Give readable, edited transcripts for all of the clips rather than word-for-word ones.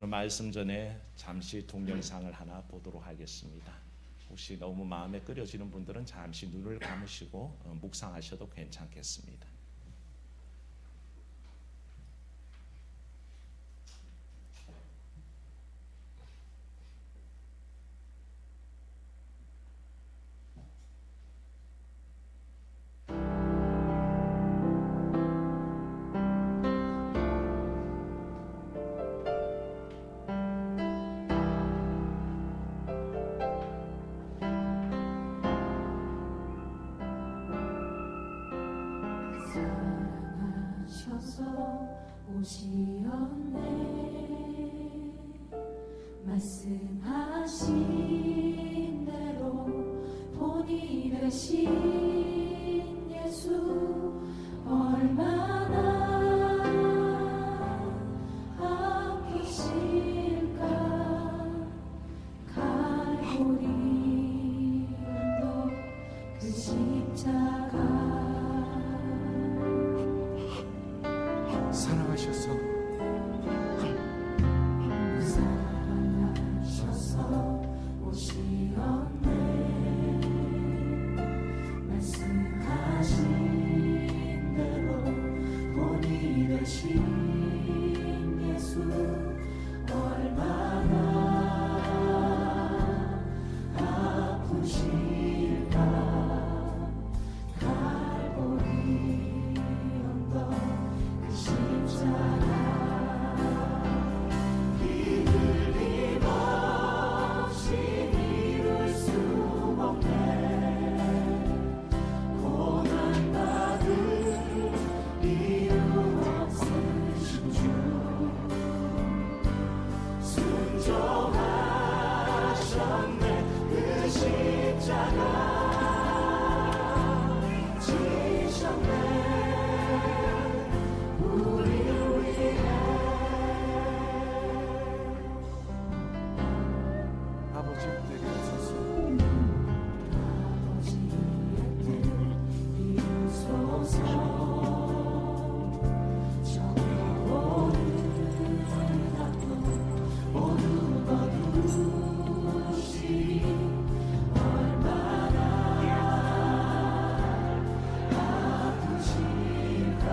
말씀 전에 잠시 동영상을 하나 보도록 하겠습니다. 혹시 너무 마음에 끓여지는 분들은 잠시 눈을 감으시고 묵상하셔도 괜찮겠습니다. 오시었네. 말씀하신 대로 본이 되신 예수 얼마나 아프실까. 갈보리 언덕 그 십자가 사랑하셔서 오시었네. 말씀하신 대로 본이 되신 예수 얼마나 아프실까. 갈보리 언덕 그 십자가 비틀림 없이 이룰 수 없네. 고난받을 이유 없으신 주 순종하셨네. 그 십자가 지셨네. 우리를 위해 아버지 내려주소서. 아버지의 뜻 이루소서. 저희 모든 아픔 모두 거두시니 얼마나 아프실까.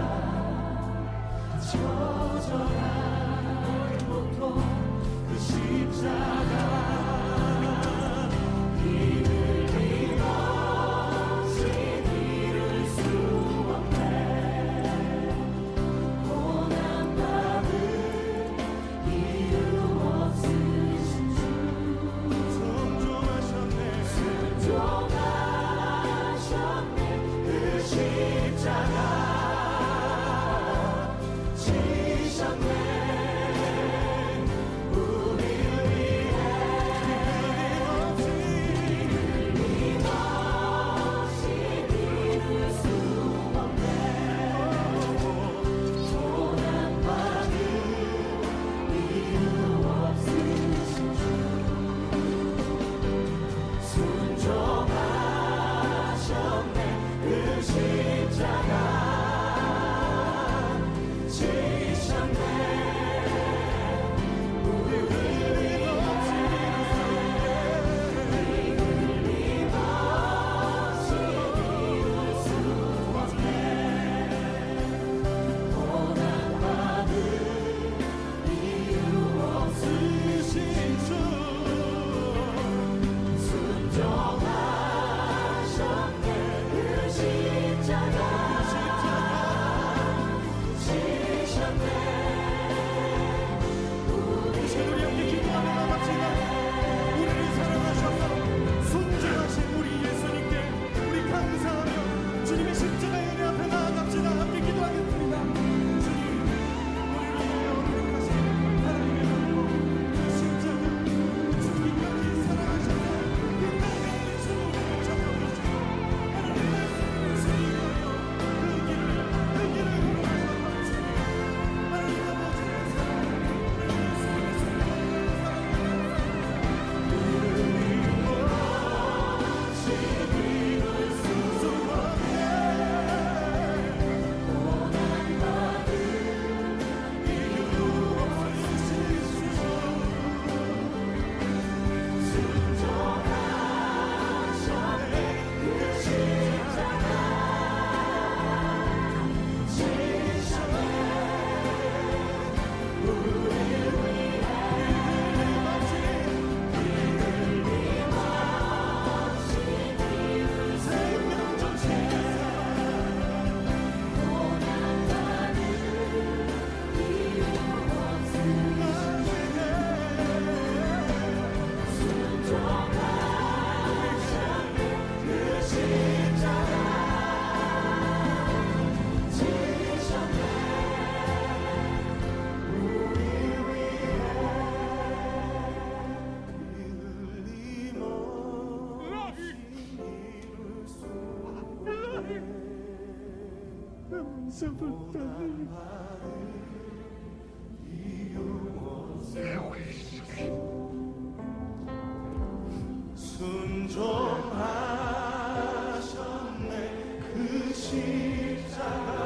순종하셨네. 그 십자가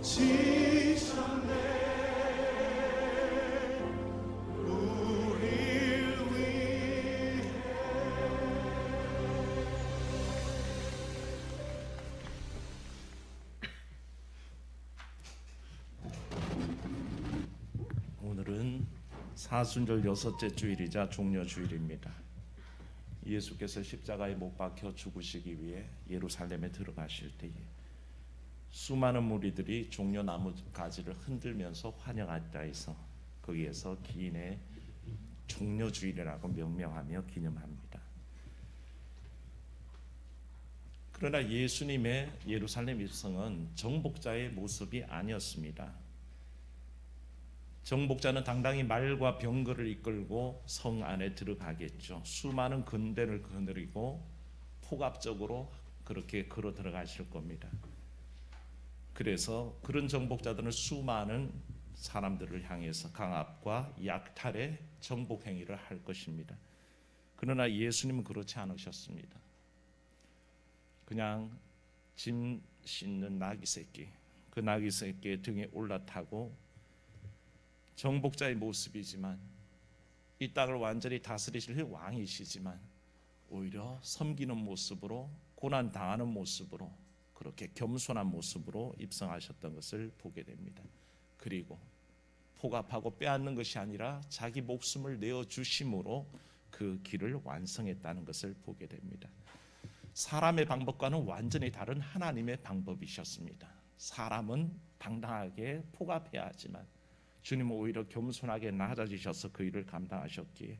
지셨네. 우릴 위해. 오늘은 사순절 여섯째 주일이자 종려주일입니다. 예수께서 십자가에 못 박혀 죽으시기 위해 예루살렘에 들어가실 때에 수많은 무리들이 종려나무 가지를 흔들면서 환영하다 해서 거기에서 기인의 종려주일이라고 명명하며 기념합니다. 그러나 예수님의 예루살렘 입성은 정복자의 모습이 아니었습니다. 정복자는 당당히 말과 병거를 이끌고 성 안에 들어가겠죠. 수많은 군대를 거느리고 폭압적으로 그렇게 걸어 들어가실 겁니다. 그래서 그런 정복자들은 수많은 사람들을 향해서 강압과 약탈의 정복 행위를 할 것입니다. 그러나 예수님은 그렇지 않으셨습니다. 그냥 짐 싣는 나귀 새끼, 그 나귀 새끼의 등에 올라타고 정복자의 모습이지만 이 땅을 완전히 다스리실 왕이시지만 오히려 섬기는 모습으로, 고난 당하는 모습으로, 그렇게 겸손한 모습으로 입성하셨던 것을 보게 됩니다. 그리고 폭압하고 빼앗는 것이 아니라 자기 목숨을 내어 주심으로 그 길을 완성했다는 것을 보게 됩니다. 사람의 방법과는 완전히 다른 하나님의 방법이셨습니다. 사람은 당당하게 폭압해야 하지만 주님은 오히려 겸손하게 낮아지셔서 그 일을 감당하셨기에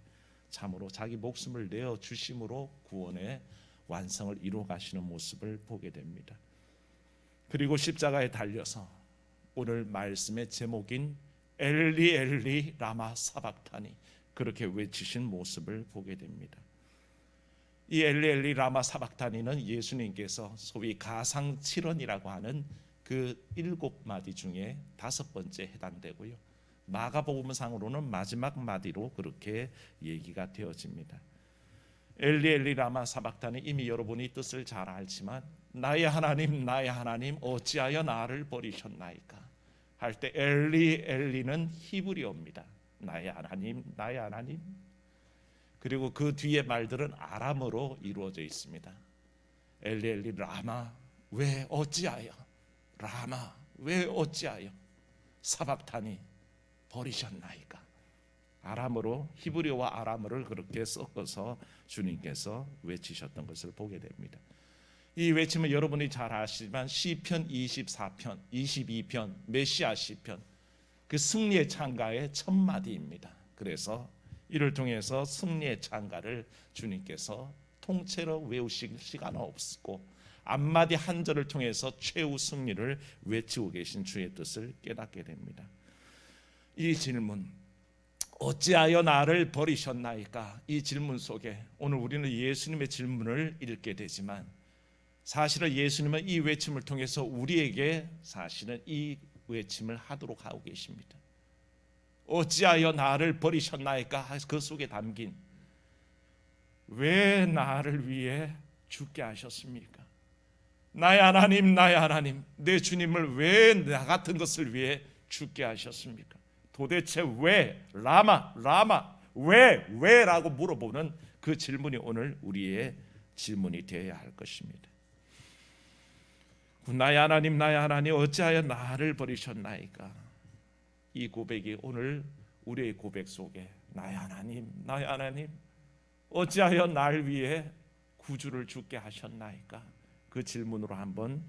참으로 자기 목숨을 내어 주심으로 구원의 완성을 이루어 가시는 모습을 보게 됩니다. 그리고 십자가에 달려서 오늘 말씀의 제목인 엘리 엘리 라마 사박타니 그렇게 외치신 모습을 보게 됩니다. 이 엘리 엘리 라마 사박타니는 예수님께서 소위 가상칠언이라고 하는 그 7마디 중에 5번째 해당되고요. 마가복음상으로는 마지막 마디로 그렇게 얘기가 되어집니다. 엘리 엘리 라마 사박타니, 이미 여러분이 뜻을 잘 알지만 나의 하나님 나의 하나님 어찌하여 나를 버리셨나이까 할 때 엘리 엘리는 히브리어입니다. 나의 하나님 나의 하나님. 그리고 그 뒤에 말들은 아람어로 이루어져 있습니다. 엘리 엘리 라마 왜 어찌하여, 라마 왜 어찌하여, 사박타니 버리셨나이까. 아람어로, 히브리어와 아람어를 그렇게 섞어서 주님께서 외치셨던 것을 보게 됩니다. 이 외침은 여러분이 잘 아시지만 시편 24편, 22편, 메시아 시편, 그 승리의 찬가의 첫 마디입니다. 그래서 이를 통해서 승리의 찬가를 주님께서 통째로 외우실 시간 없고 앞마디 한 절을 통해서 최후 승리를 외치고 계신 주의 뜻을 깨닫게 됩니다. 이 질문, 어찌하여 나를 버리셨나이까, 이 질문 속에 오늘 우리는 예수님의 질문을 읽게 되지만 사실은 예수님은 이 외침을 통해서 우리에게 사실은 이 외침을 하도록 하고 계십니다. 어찌하여 나를 버리셨나이까, 그 속에 담긴 왜 나를 위해 죽게 하셨습니까? 나의 하나님 나의 하나님, 내 주님을 왜 나 같은 것을 위해 죽게 하셨습니까? 도대체 왜, 라마 왜라고 물어보는 그 질문이 오늘 우리의 질문이 되어야 할 것입니다. 나의 하나님 나의 하나님 어찌하여 나를 버리셨나이까, 이 고백이 오늘 우리의 고백 속에 나의 하나님 나의 하나님 어찌하여 날 위해 구주를 죽게 하셨나이까, 그 질문으로 한번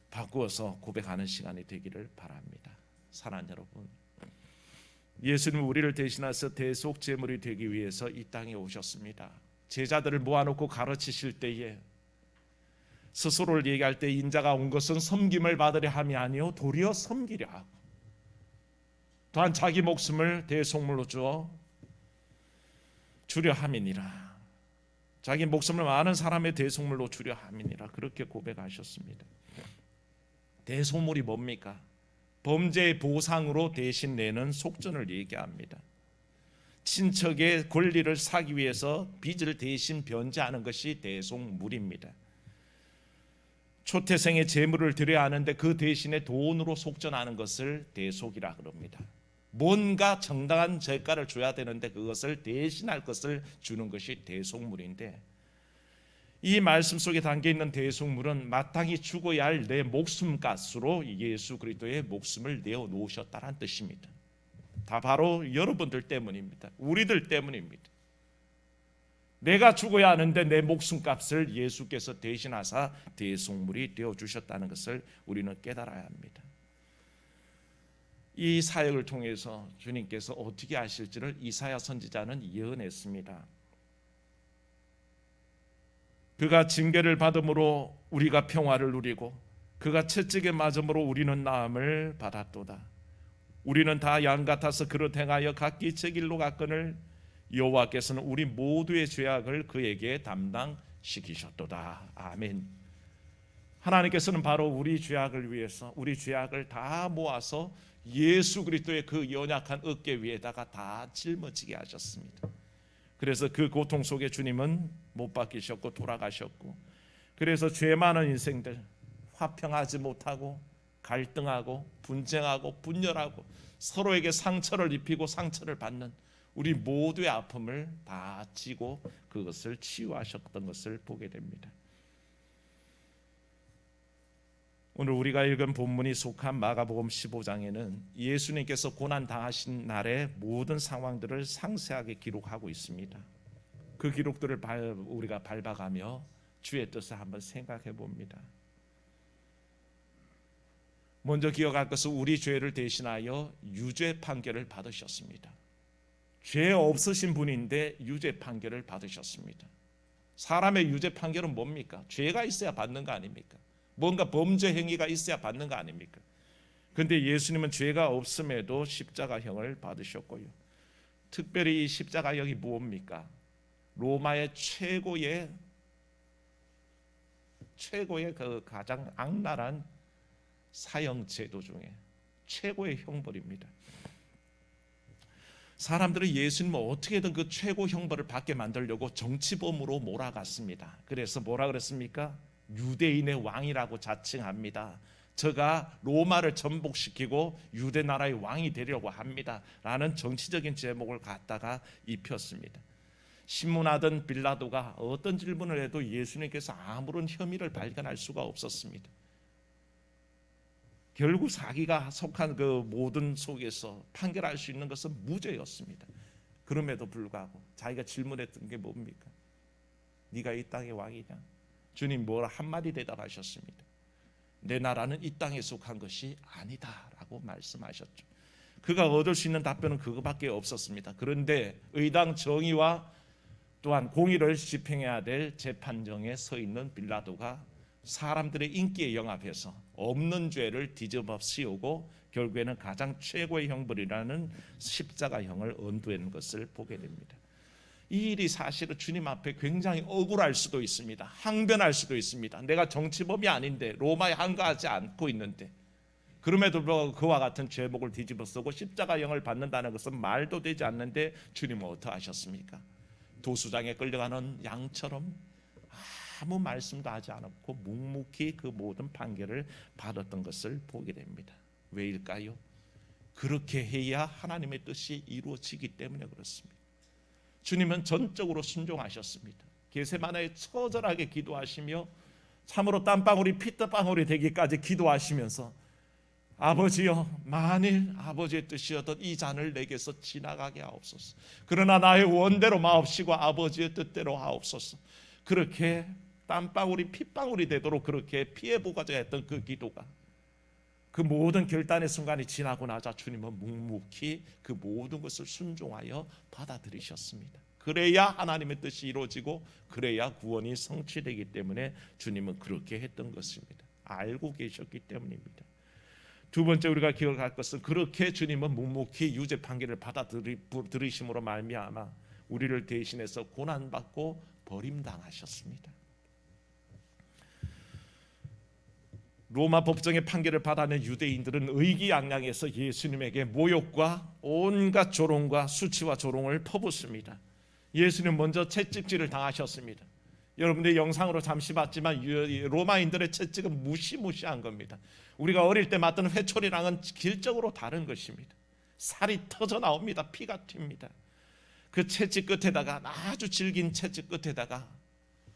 바꾸어서 고백하는 시간이 되기를 바랍니다. 사랑하는 여러분, 예수님은 우리를 대신해서 대속 제물이 되기 위해서 이 땅에 오셨습니다. 제자들을 모아놓고 가르치실 때에 스스로를 얘기할 때 인자가 온 것은 섬김을 받으려 함이 아니요 도리어 섬기려 하고 또한 자기 목숨을 대속물로 주어 주려 함이니라. 자기 목숨을 많은 사람의 대속물로 주려 함이니라 그렇게 고백하셨습니다. 대속물이 뭡니까? 범죄의 보상으로 대신 내는 속전을 얘기합니다. 친척의 권리를 사기 위해서 빚을 대신 변제하는 것이 대속물입니다. 초태생의 재물을 드려야 하는데 그 대신에 돈으로 속전하는 것을 대속이라 그럽니다. 뭔가 정당한 대가를 줘야 되는데 그것을 대신할 것을 주는 것이 대속물인데, 이 말씀 속에 담겨있는 대속물은 마땅히 죽어야 할 내 목숨값으로 예수 그리스도의 목숨을 내어놓으셨다는 뜻입니다. 다 바로 여러분들 때문입니다. 우리들 때문입니다. 내가 죽어야 하는데 내 목숨값을 예수께서 대신하사 대속물이 되어주셨다는 것을 우리는 깨달아야 합니다. 이 사역을 통해서 주님께서 어떻게 하실지를 이사야 선지자는 예언했습니다. 그가 징계를 받음으로 우리가 평화를 누리고 그가 채찍에 맞음으로 우리는 나음을 받았도다. 우리는 다 양 같아서 그릇 행하여 각기 제 길로 갔거늘 여호와께서는 우리 모두의 죄악을 그에게 담당시키셨도다. 아멘. 하나님께서는 바로 우리 죄악을 위해서 우리 죄악을 다 모아서 예수 그리스도의 그 연약한 어깨 위에다가 다 짊어지게 하셨습니다. 그래서 그 고통 속에 주님은 못 박히셨고 돌아가셨고, 그래서 죄 많은 인생들, 화평하지 못하고 갈등하고 분쟁하고 분열하고 서로에게 상처를 입히고 상처를 받는 우리 모두의 아픔을 다 지고 그것을 치유하셨던 것을 보게 됩니다. 오늘 우리가 읽은 본문이 속한 마가복음 15장에는 예수님께서 고난 당하신 날의 모든 상황들을 상세하게 기록하고 있습니다. 그 기록들을 우리가 밟아가며 주의 뜻을 한번 생각해 봅니다. 먼저 기억할 것은 우리 죄를 대신하여 유죄 판결을 받으셨습니다. 죄 없으신 분인데 유죄 판결을 받으셨습니다. 사람의 유죄 판결은 뭡니까? 죄가 있어야 받는 거 아닙니까? 뭔가 범죄 행위가 있어야 받는 거 아닙니까? 그런데 예수님은 죄가 없음에도 십자가형을 받으셨고요. 특별히 이 십자가형이 뭡니까? 로마의 최고의 그 가장 악랄한 사형 제도 중에 최고의 형벌입니다. 사람들은 예수님을 어떻게든 그 최고 형벌을 받게 만들려고 정치범으로 몰아갔습니다. 그래서 뭐라 그랬습니까? 유대인의 왕이라고 자칭합니다. 저가 로마를 전복시키고 유대 나라의 왕이 되려고 합니다 라는 정치적인 제목을 갖다가 입혔습니다. 신문하던 빌라도가 어떤 질문을 해도 예수님께서 아무런 혐의를 발견할 수가 없었습니다. 결국 사기가 속한 그 모든 속에서 판결할 수 있는 것은 무죄였습니다. 그럼에도 불구하고 자기가 질문했던 게 뭡니까? 네가 이 땅의 왕이냐? 주님 뭐라 한마디 대답하셨습니다. 내 나라는 이 땅에 속한 것이 아니다라고 말씀하셨죠. 그가 얻을 수 있는 답변은 그거밖에 없었습니다. 그런데 의당 정의와 또한 공의를 집행해야 될 재판정에 서 있는 빌라도가 사람들의 인기에 영합해서 없는 죄를 뒤집어 씌우고 결국에는 가장 최고의 형벌이라는 십자가형을 언도한 것을 보게 됩니다. 이 일이 사실은 주님 앞에 굉장히 억울할 수도 있습니다. 항변할 수도 있습니다. 내가 정치범이 아닌데 로마에 항거하지 않고 있는데 그럼에도 불구하고 그와 같은 죄목을 뒤집어 쓰고 십자가형을 받는다는 것은 말도 되지 않는데 주님은 어떻게 하셨습니까? 도수장에 끌려가는 양처럼 아무 말씀도 하지 않았고 묵묵히 그 모든 판결을 받았던 것을 보게 됩니다. 왜일까요? 그렇게 해야 하나님의 뜻이 이루어지기 때문에 그렇습니다. 주님은 전적으로 순종하셨습니다. 겟세마네에 처절하게 기도하시며 참으로 땀방울이 피땀방울이 되기까지 기도하시면서 아버지여, 만일 아버지의 뜻이었던 이 잔을 내게서 지나가게 하옵소서. 그러나 나의 원대로 마옵시고 아버지의 뜻대로 하옵소서. 그렇게 땀방울이 핏방울이 되도록 그렇게 피해보고자 했던 그 기도가 그 모든 결단의 순간이 지나고 나자 주님은 묵묵히 그 모든 것을 순종하여 받아들이셨습니다. 그래야 하나님의 뜻이 이루어지고 그래야 구원이 성취되기 때문에 주님은 그렇게 했던 것입니다. 알고 계셨기 때문입니다. 두 번째 우리가 기억할 것은 그렇게 주님은 묵묵히 유죄 판결을 받아들이심으로 말미암아 우리를 대신해서 고난받고 버림당하셨습니다. 로마 법정의 판결을 받아낸 유대인들은 의기양양해서 예수님에게 모욕과 온갖 조롱과 수치와 조롱을 퍼붓습니다. 예수님 먼저 채찍질을 당하셨습니다. 여러분들 영상으로 잠시 봤지만 로마인들의 채찍은 무시무시한 겁니다. 우리가 어릴 때 맞던 회초리랑은 질적으로 다른 것입니다. 살이 터져 나옵니다. 피가 튑니다. 그 채찍 끝에다가 아주 질긴 채찍 끝에다가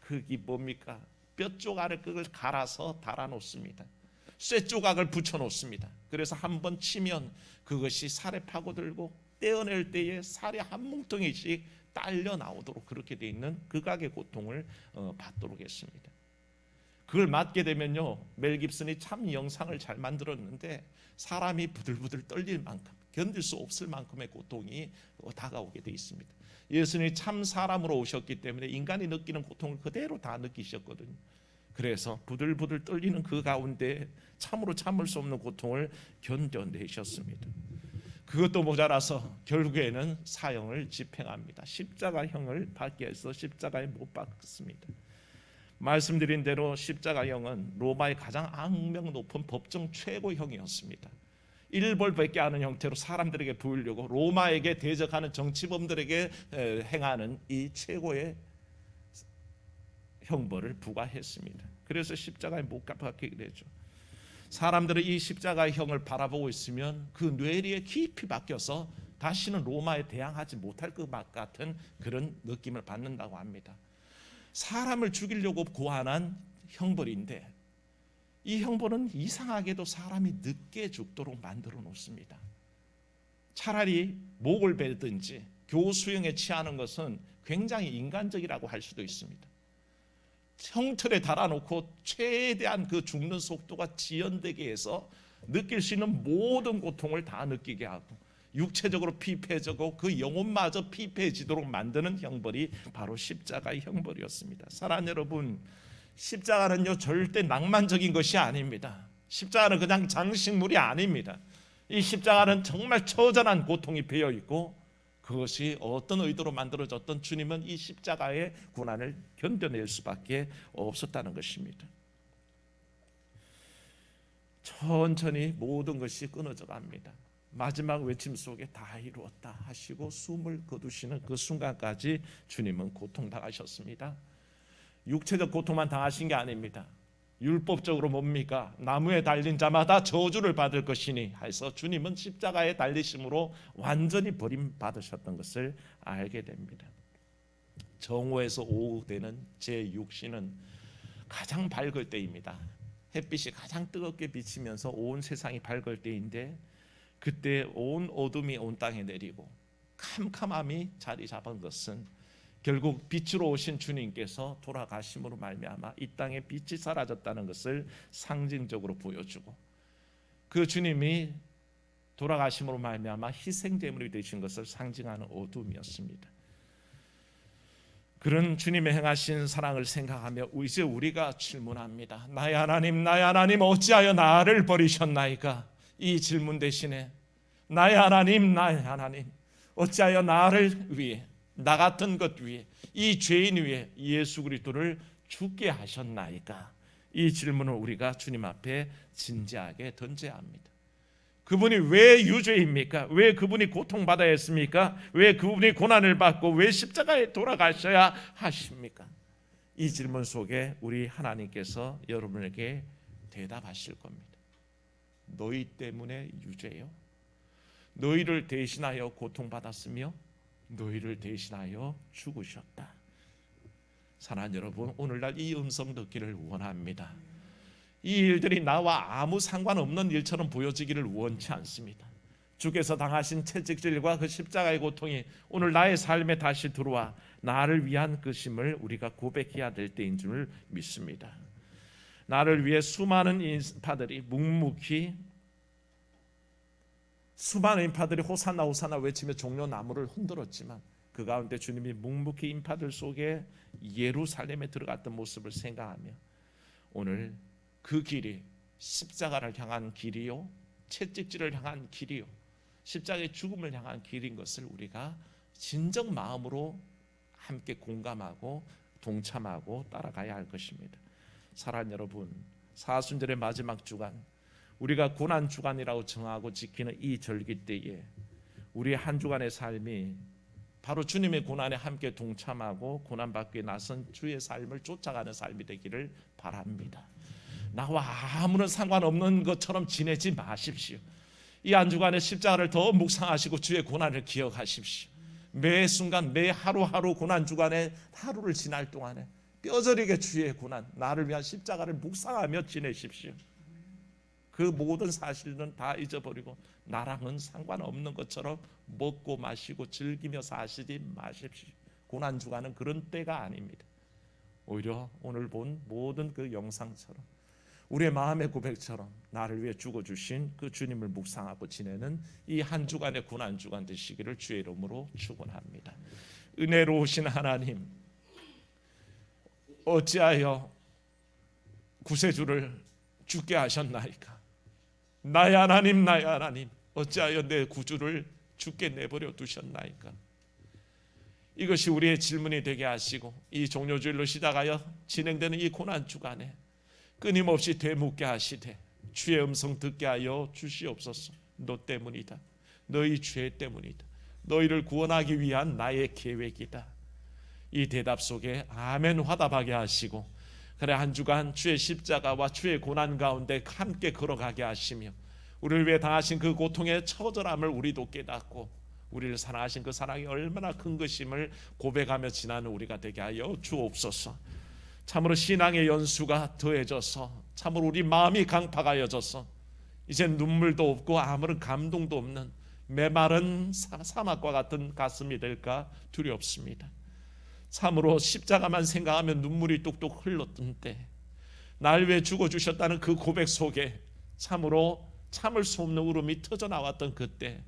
그게 뭡니까? 뼈 조각을 그걸 갈아서 달아놓습니다. 쇠 조각을 붙여놓습니다. 그래서 한번 치면 그것이 살에 파고들고 떼어낼 때에 살이 한 뭉텅이씩 딸려 나오도록 그렇게 돼 있는 극악의 고통을 받도록 했습니다. 그걸 맞게 되면요, 멜 깁슨이 참 영상을 잘 만들었는데 사람이 부들부들 떨릴 만큼 견딜 수 없을 만큼의 고통이 다가오게 돼 있습니다. 예수님이 참 사람으로 오셨기 때문에 인간이 느끼는 고통을 그대로 다 느끼셨거든요. 그래서 부들부들 떨리는 그 가운데 참으로 참을 수 없는 고통을 견뎌내셨습니다. 그것도 모자라서 결국에는 사형을 집행합니다. 십자가형을 받게 해서 십자가에 못 박습니다. 말씀드린 대로 십자가형은 로마의 가장 악명 높은 법정 최고형이었습니다. 일벌백계 하는 형태로 사람들에게 보이려고 로마에게 대적하는 정치범들에게 행하는 이 최고의 형벌을 부과했습니다. 그래서 십자가에 못 박히게 되죠. 사람들은 이 십자가의 형을 바라보고 있으면 그 뇌리에 깊이 박혀서 다시는 로마에 대항하지 못할 것 같은 그런 느낌을 받는다고 합니다. 사람을 죽이려고 고안한 형벌인데 이 형벌은 이상하게도 사람이 늦게 죽도록 만들어 놓습니다. 차라리 목을 베든지 교수형에 취하는 것은 굉장히 인간적이라고 할 수도 있습니다. 형틀에 달아놓고 최대한 그 죽는 속도가 지연되게 해서 느낄 수 있는 모든 고통을 다 느끼게 하고 육체적으로 피폐해지고 그 영혼마저 피폐해지도록 만드는 형벌이 바로 십자가의 형벌이었습니다. 사랑하는 여러분, 십자가는요 절대 낭만적인 것이 아닙니다. 십자가는 그냥 장식물이 아닙니다. 이 십자가는 정말 처절한 고통이 배어 있고 그것이 어떤 의도로 만들어졌던 주님은 이 십자가의 고난을 견뎌낼 수밖에 없었다는 것입니다. 천천히 모든 것이 끊어져 갑니다. 마지막 외침 속에 다 이루었다 하시고 숨을 거두시는 그 순간까지 주님은 고통당하셨습니다. 육체적 고통만 당하신 게 아닙니다. 율법적으로 뭡니까? 나무에 달린 자마다 저주를 받을 것이니 해서 주님은 십자가에 달리심으로 완전히 버림받으셨던 것을 알게 됩니다. 정오에서 오후 되는 제 육신은 가장 밝을 때입니다. 햇빛이 가장 뜨겁게 비치면서 온 세상이 밝을 때인데 그때 온 어둠이 온 땅에 내리고 캄캄함이 자리 잡은 것은 결국 빛으로 오신 주님께서 돌아가심으로 말미암아 이 땅에 빛이 사라졌다는 것을 상징적으로 보여주고 그 주님이 돌아가심으로 말미암아 희생제물이 되신 것을 상징하는 어둠이었습니다. 그런 주님의 행하신 사랑을 생각하며 이제 우리가 질문합니다. 나의 하나님 어찌하여 나를 버리셨나이까? 이 질문 대신에 나의 하나님 어찌하여 나를 위해 나 같은 것 위에 이 죄인 위에 예수 그리스도를 죽게 하셨나이까? 이 질문을 우리가 주님 앞에 진지하게 던져야 합니다. 그분이 왜 유죄입니까? 왜 그분이 고통받아야 했습니까? 왜 그분이 고난을 받고 왜 십자가에 돌아가셔야 하십니까? 이 질문 속에 우리 하나님께서 여러분에게 대답하실 겁니다. 너희 때문에 유죄요. 너희를 대신하여 고통받았으며 너희를 대신하여 죽으셨다. 사랑하는 여러분, 오늘날 이 음성 듣기를 원합니다. 이 일들이 나와 아무 상관없는 일처럼 보여지기를 원치 않습니다. 주께서 당하신 채찍질과 그 십자가의 고통이 오늘 나의 삶에 다시 들어와 나를 위한 것임을 우리가 고백해야 될 때인 줄 믿습니다. 나를 위해 수많은 인파들이 묵묵히 수많은 인파들이 호산나 호산나 외치며 종려나무를 흔들었지만 그 가운데 주님이 묵묵히 인파들 속에 예루살렘에 들어갔던 모습을 생각하며 오늘 그 길이 십자가를 향한 길이요 채찍질을 향한 길이요 십자가의 죽음을 향한 길인 것을 우리가 진정 마음으로 함께 공감하고 동참하고 따라가야 할 것입니다. 사랑하는 여러분, 사순절의 마지막 주간, 우리가 고난 주간이라고 정하고 지키는 이 절기 때에 우리 한 주간의 삶이 바로 주님의 고난에 함께 동참하고 고난받기에 나선 주의 삶을 쫓아가는 삶이 되기를 바랍니다. 나와 아무런 상관없는 것처럼 지내지 마십시오. 이 한 주간의 십자가를 더 묵상하시고 주의 고난을 기억하십시오. 매 순간 매 하루하루 고난 주간에 하루를 지날 동안에 뼈저리게 주의 고난, 나를 위한 십자가를 묵상하며 지내십시오. 그 모든 사실은 다 잊어버리고 나랑은 상관없는 것처럼 먹고 마시고 즐기며 사시지 마십시오. 고난 주간은 그런 때가 아닙니다. 오히려 오늘 본 모든 그 영상처럼 우리의 마음의 고백처럼 나를 위해 죽어주신 그 주님을 묵상하고 지내는 이 한 주간의 고난 주간 되시기를 주의 이름으로 축원합니다. 은혜로우신 하나님, 어찌하여 구세주를 죽게 하셨나이까? 나의 하나님, 나의 하나님, 어찌하여 내 구주를 죽게 내버려 두셨나이까? 이것이 우리의 질문이 되게 하시고 이 종료주일로 시작하여 진행되는 이 고난 주간에 끊임없이 되묻게 하시되 주의 음성 듣게 하여 주시옵소서. 너 때문이다. 너희 죄 때문이다. 너희를 구원하기 위한 나의 계획이다. 이 대답 속에 아멘 화답하게 하시고 그래 한 주간 주의 십자가와 주의 고난 가운데 함께 걸어가게 하시며 우리를 위해 당하신 그 고통의 처절함을 우리도 깨닫고 우리를 사랑하신 그 사랑이 얼마나 큰 것임을 고백하며 지나는 우리가 되게 하여 주옵소서. 참으로 신앙의 연수가 더해져서 참으로 우리 마음이 강팍하여져서 이제 눈물도 없고 아무런 감동도 없는 메마른 사막과 같은 가슴이 될까 두렵습니다. 참으로 십자가만 생각하면 눈물이 뚝뚝 흘렀던 때, 날 위해 죽어주셨다는 그 고백 속에 참으로 참을 수 없는 울음이 터져 나왔던 그때,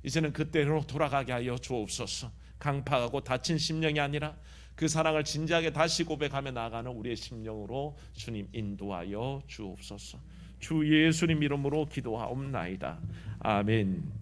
이제는 그때로 돌아가게 하여 주옵소서. 강팍하고 다친 심령이 아니라 그 사랑을 진지하게 다시 고백하며 나아가는 우리의 심령으로 주님 인도하여 주옵소서. 주 예수님 이름으로 기도하옵나이다. 아멘.